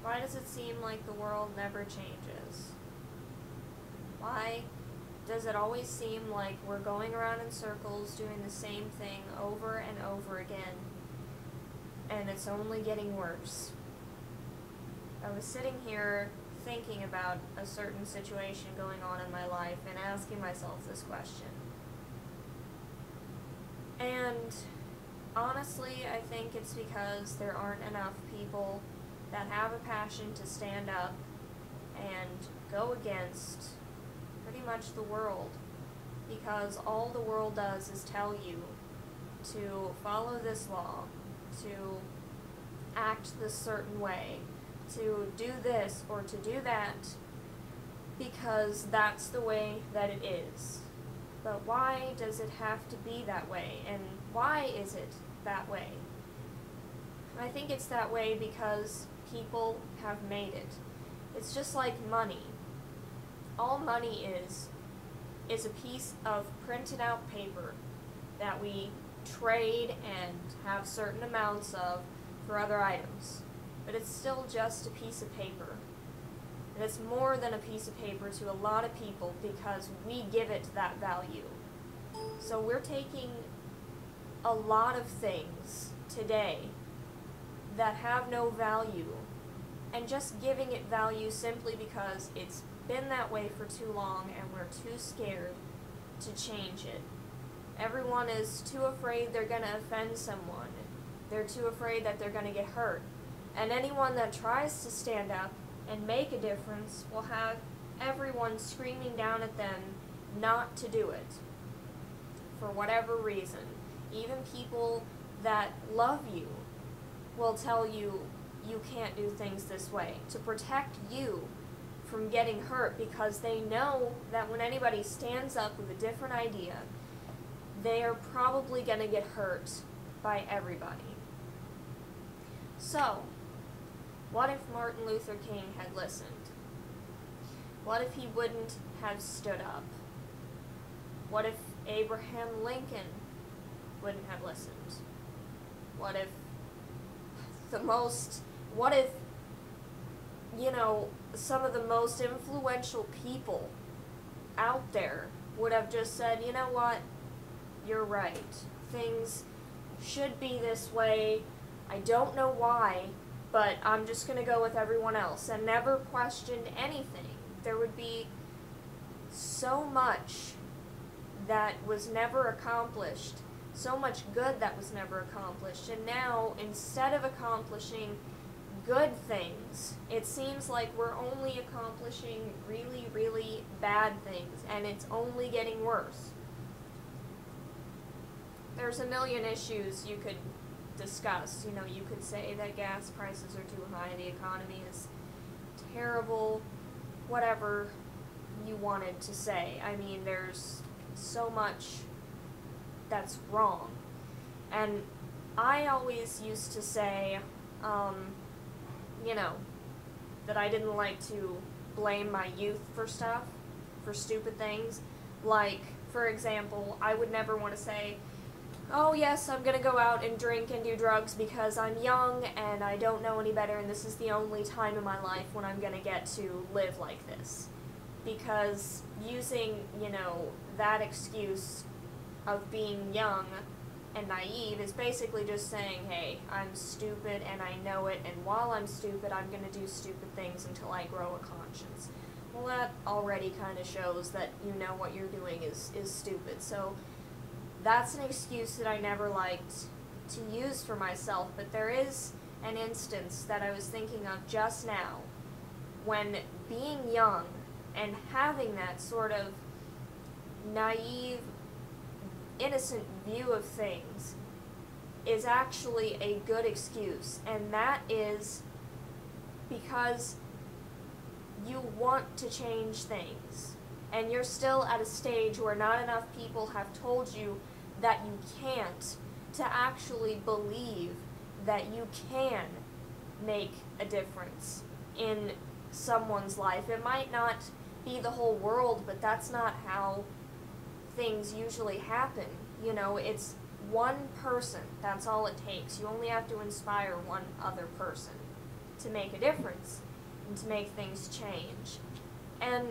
Why does it seem like the world never changes? Why does it always seem like we're going around in circles doing the same thing over and over again, and it's only getting worse? I was sitting here thinking about a certain situation going on in my life and asking myself this question. And honestly, I think it's because there aren't enough people that have a passion to stand up and go against pretty much the world, because all the world does is tell you to follow this law, to act this certain way, to do this or to do that, because that's the way that it is. But why does it have to be that way, and why is it that way? I think it's that way because people have made it. It's just like money. All money is a piece of printed out paper that we trade and have certain amounts of for other items. But it's still just a piece of paper. And it's more than a piece of paper to a lot of people because we give it that value. So we're taking a lot of things today that have no value and just giving it value simply because it's been that way for too long and we're too scared to change it. Everyone is too afraid they're going to offend someone. They're too afraid that they're going to get hurt. And anyone that tries to stand up and make a difference will have everyone screaming down at them not to do it for whatever reason. Even people that love you will tell you you can't do things this way to protect you from getting hurt, because they know that when anybody stands up with a different idea, they are probably going to get hurt by everybody. So, what if Martin Luther King had listened? What if he wouldn't have stood up? What if Abraham Lincoln wouldn't have listened? What if some of the most influential people out there would have just said, you know what, you're right. Things should be this way. I don't know why, but I'm just going to go with everyone else, and never questioned anything. There would be so much that was never accomplished, so much good that was never accomplished, and now, instead of accomplishing good things, it seems like we're only accomplishing really, really bad things, and it's only getting worse. There's a million issues you could discuss. You could say that gas prices are too high, the economy is terrible, whatever you wanted to say. I mean, there's so much that's wrong. And I always used to say, that I didn't like to blame my youth for stuff, for stupid things. Like, for example, I would never want to say, oh yes, I'm gonna go out and drink and do drugs because I'm young and I don't know any better and this is the only time in my life when I'm gonna get to live like this. Because using, that excuse of being young and naive is basically just saying, hey, I'm stupid and I know it, and while I'm stupid, I'm gonna do stupid things until I grow a conscience. Well, that already kind of shows that you know what you're doing is stupid. So that's an excuse that I never liked to use for myself, but there is an instance that I was thinking of just now when being young and having that sort of naive, innocent view of things is actually a good excuse, and that is because you want to change things, and you're still at a stage where not enough people have told you that you can't, to actually believe that you can make a difference in someone's life. It might not be the whole world, but that's not how things usually happen. It's one person. That's all it takes. You only have to inspire one other person. to make a difference and to make things change. And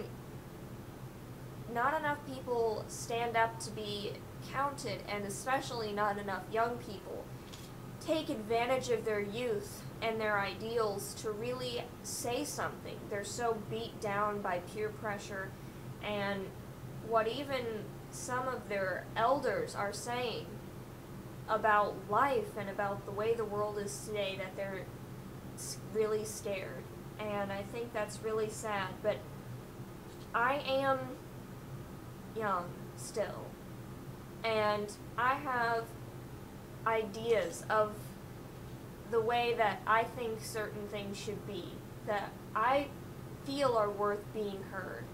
not enough people stand up to be counted, and especially not enough young people take advantage of their youth and their ideals to really say something. They're so beat down by peer pressure and what even some of their elders are saying about life and about the way the world is today, that they're really scared. And I think that's really sad, but I am young still, and I have ideas of the way that I think certain things should be, that I feel are worth being heard,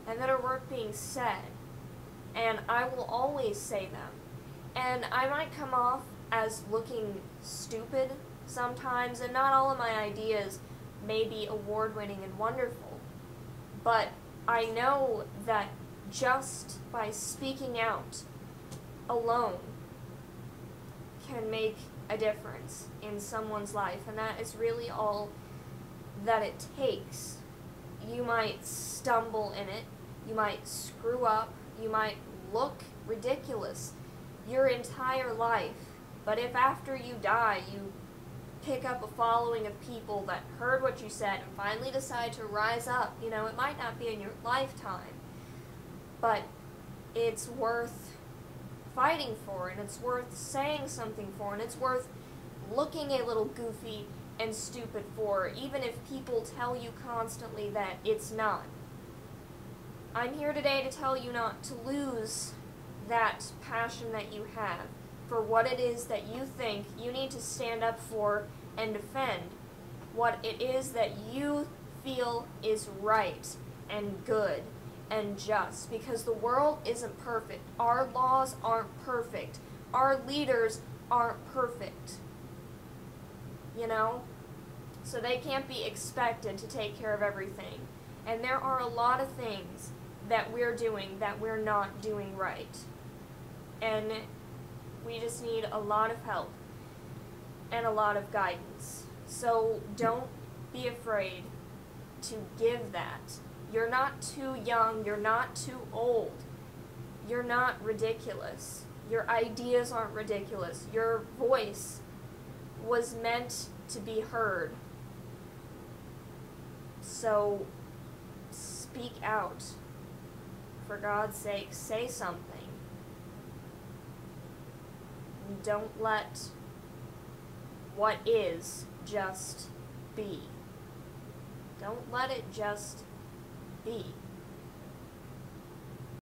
and that are worth being said, and I will always say them. And I might come off as looking stupid sometimes, and not all of my ideas may be award-winning and wonderful, but I know that just by speaking out alone can make a difference in someone's life, and that is really all that it takes. You might stumble in it, you might screw up, you might look ridiculous your entire life, but if after you die you pick up a following of people that heard what you said and finally decide to rise up, you know, it might not be in your lifetime, but it's worth fighting for, and it's worth saying something for, and it's worth looking a little goofy and stupid for, even if people tell you constantly that it's not. I'm here today to tell you not to lose that passion that you have for what it is that you think you need to stand up for and defend, what it is that you feel is right and good and just, because the world isn't perfect. Our laws aren't perfect. Our leaders aren't perfect. You know? So they can't be expected to take care of everything. And there are a lot of things that we're doing that we're not doing right. And we just need a lot of help and a lot of guidance. So don't be afraid to give that. You're not too young, you're not too old, you're not ridiculous. Your ideas aren't ridiculous. Your voice was meant to be heard. So speak out. For God's sake, say something. Don't let what is just be. Don't let it just be.